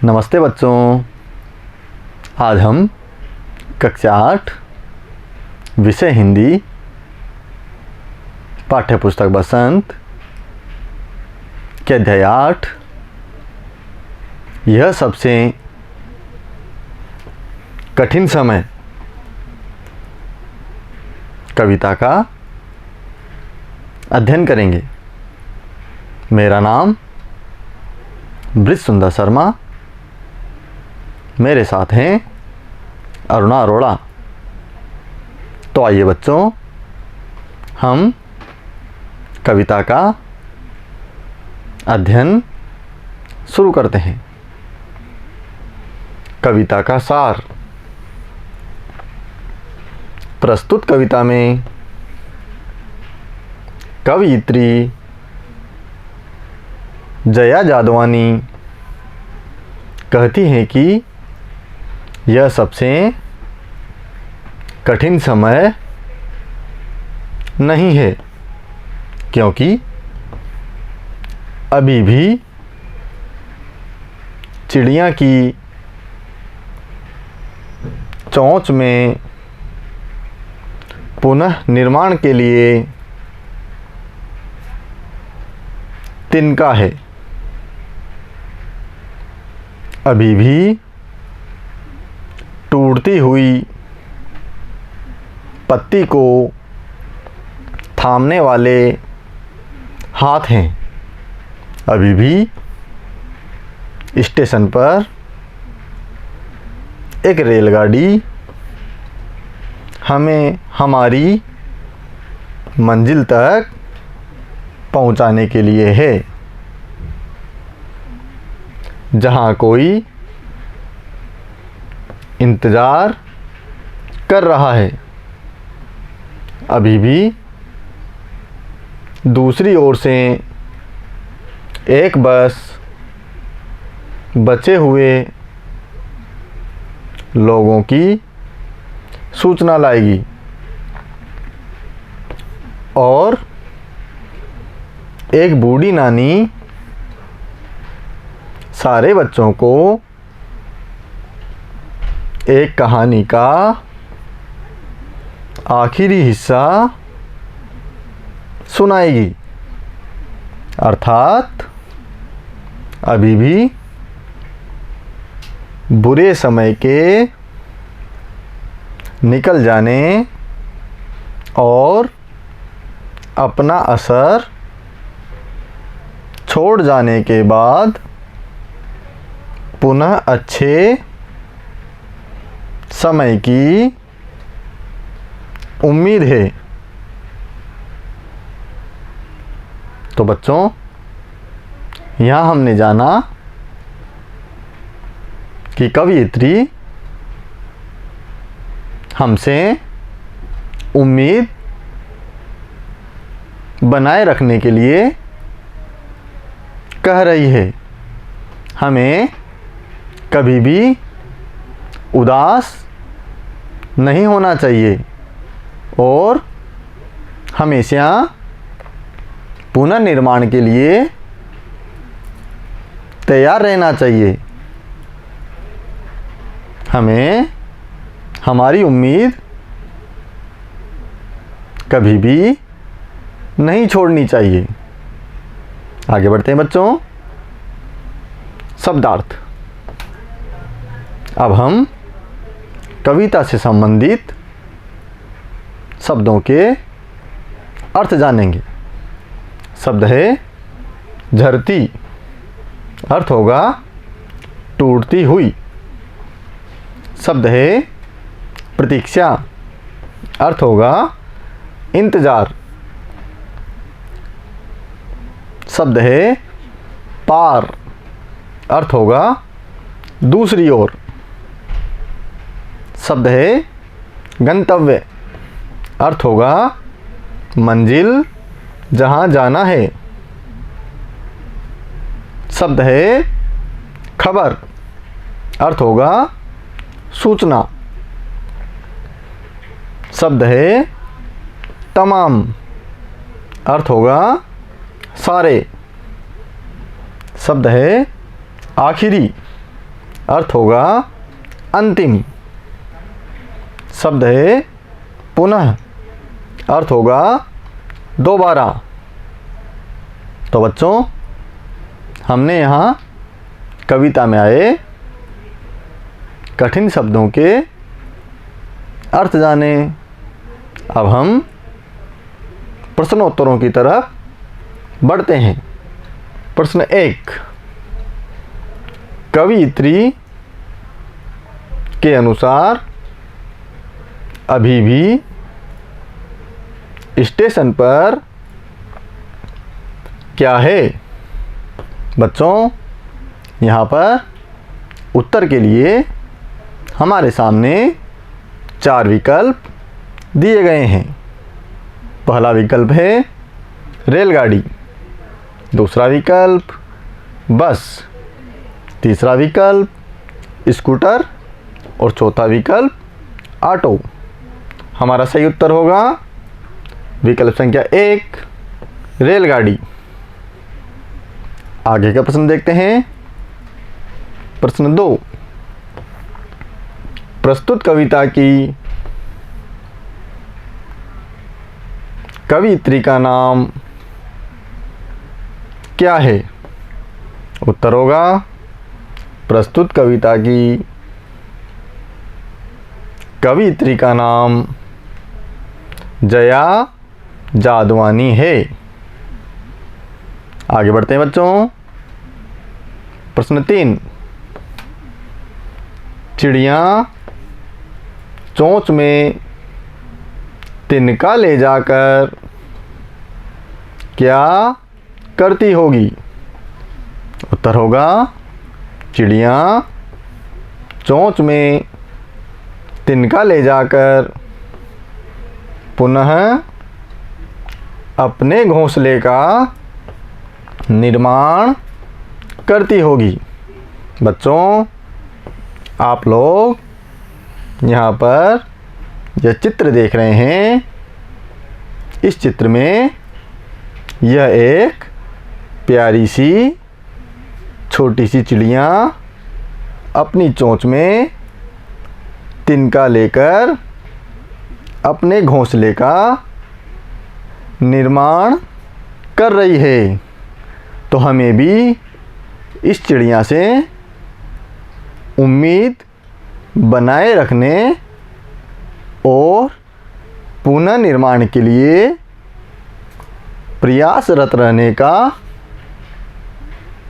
नमस्ते बच्चों, आज हम कक्षा 8 विषय हिंदी पाठ्य पुस्तक बसंत के अध्याय 8 यह सबसे कठिन समय कविता का अध्ययन करेंगे। मेरा नाम ब्रिज सुंदर शर्मा, मेरे साथ हैं अरुणा अरोड़ा। तो आइए बच्चों, हम कविता का अध्ययन शुरू करते हैं। कविता का सार। प्रस्तुत कविता में कवयित्री जया जादवानी कहती हैं कि यह सबसे कठिन समय नहीं है, क्योंकि अभी भी चिड़िया की चोंच में पुनः निर्माण के लिए तिनका है। अभी भी टूटती हुई पत्ती को थामने वाले हाथ हैं। अभी भी स्टेशन पर एक रेलगाड़ी हमें हमारी मंजिल तक पहुंचाने के लिए है। जहां कोई इंतज़ार कर रहा है, अभी भी दूसरी ओर से एक बस बचे हुए लोगों की सूचना लाएगी और एक बूढ़ी नानी सारे बच्चों को एक कहानी का आखिरी हिस्सा सुनाएगी। अर्थात अभी भी बुरे समय के निकल जाने और अपना असर छोड़ जाने के बाद पुनः अच्छे समय की उम्मीद है। तो बच्चों, यहाँ हमने जाना कि कवयित्री हमसे उम्मीद बनाए रखने के लिए कह रही है। हमें कभी भी उदास नहीं होना चाहिए और हमेशा पुनर्निर्माण के लिए तैयार रहना चाहिए। हमें हमारी उम्मीद कभी भी नहीं छोड़नी चाहिए। आगे बढ़ते हैं बच्चों। शब्दार्थ। अब हम कविता से संबंधित शब्दों के अर्थ जानेंगे। शब्द है झरती, अर्थ होगा टूटती हुई। शब्द है प्रतीक्षा, अर्थ होगा इंतजार। शब्द है पार, अर्थ होगा दूसरी ओर। शब्द है गंतव्य, अर्थ होगा मंजिल जहां जाना है। शब्द है खबर, अर्थ होगा सूचना। शब्द है तमाम, अर्थ होगा सारे। शब्द है आखिरी, अर्थ होगा अंतिम। शब्द है पुनः, अर्थ होगा दोबारा। तो बच्चों, हमने यहाँ कविता में आए कठिन शब्दों के अर्थ जाने। अब हम प्रश्नोत्तरों की तरफ बढ़ते हैं। प्रश्न 1, कवियत्री के अनुसार अभी भी स्टेशन पर क्या है? बच्चों, यहाँ पर उत्तर के लिए हमारे सामने 4 विकल्प दिए गए हैं। पहला विकल्प है रेलगाड़ी, दूसरा विकल्प बस, तीसरा विकल्प स्कूटर और चौथा विकल्प ऑटो। हमारा सही उत्तर होगा विकल्प संख्या 1, रेलगाड़ी। आगे का प्रश्न देखते हैं। प्रश्न 2, प्रस्तुत कविता की कवियत्री का नाम क्या है? उत्तर होगा प्रस्तुत कविता की कवियत्री का नाम जया जादवानी है। आगे बढ़ते हैं बच्चों। प्रश्न 3, चिड़िया चोंच में तिनका ले जाकर क्या करती होगी? उत्तर होगा चिड़िया चोंच में तिनका ले जाकर पुनः अपने घोंसले का निर्माण करती होगी। बच्चों, आप लोग यहाँ पर यह चित्र देख रहे हैं। इस चित्र में यह एक प्यारी सी छोटी सी चिड़िया अपनी चोंच में तिनका लेकर अपने घोंसले का निर्माण कर रही है। तो हमें भी इस चिड़िया से उम्मीद बनाए रखने और पुनर्निर्माण के लिए प्रयासरत रहने का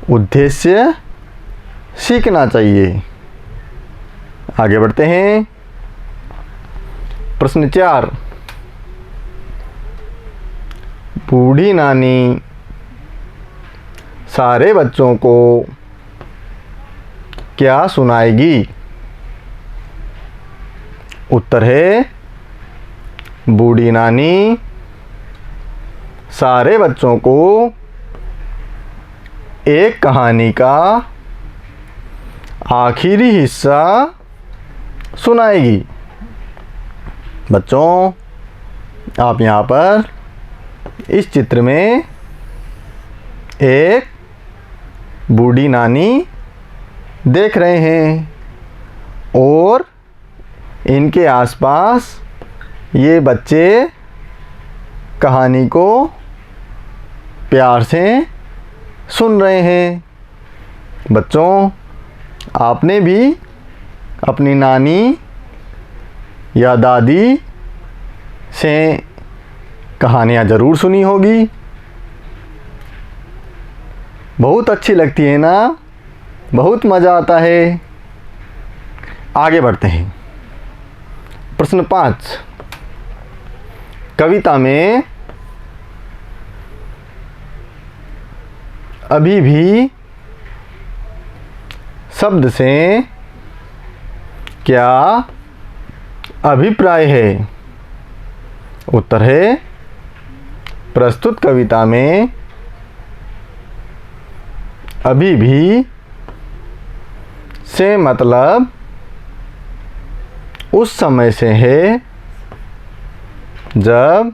उद्देश्य सीखना चाहिए। आगे बढ़ते हैं। प्रश्न 4, बूढ़ी नानी सारे बच्चों को क्या सुनाएगी? उत्तर है बूढ़ी नानी सारे बच्चों को एक कहानी का आखिरी हिस्सा सुनाएगी। बच्चों, आप यहाँ पर इस चित्र में एक बूढ़ी नानी देख रहे हैं और इनके आसपास ये बच्चे कहानी को प्यार से सुन रहे हैं। बच्चों, आपने भी अपनी नानी या दादी से कहानियाँ ज़रूर सुनी होगी। बहुत अच्छी लगती है ना, बहुत मज़ा आता है। आगे बढ़ते हैं। प्रश्न 5, कविता में अभी भी शब्द से क्या अभिप्राय है? उत्तर है प्रस्तुत कविता में अभी भी से मतलब उस समय से है जब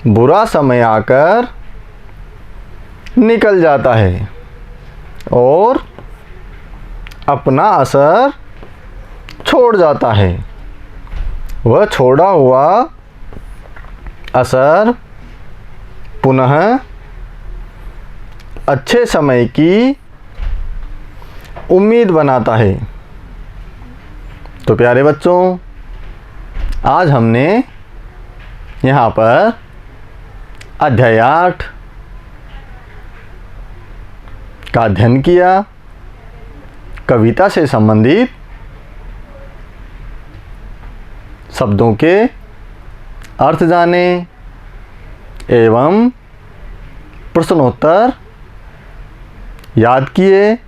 बुरा समय आकर निकल जाता है और अपना असर छोड़ जाता है। वह छोड़ा हुआ असर पुनः अच्छे समय की उम्मीद बनाता है। तो प्यारे बच्चों, आज हमने यहाँ पर अध्याय 8 का अध्ययन किया। कविता से संबंधित शब्दों के अर्थ जाने एवं प्रश्नोत्तर याद किए।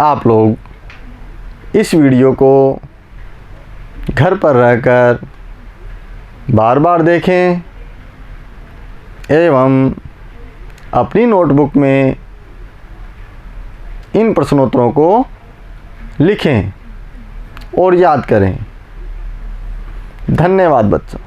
आप लोग इस वीडियो को घर पर रहकर बार बार देखें एवं अपनी नोटबुक में इन प्रश्नोत्तरों को लिखें और याद करें। धन्यवाद बच्चों।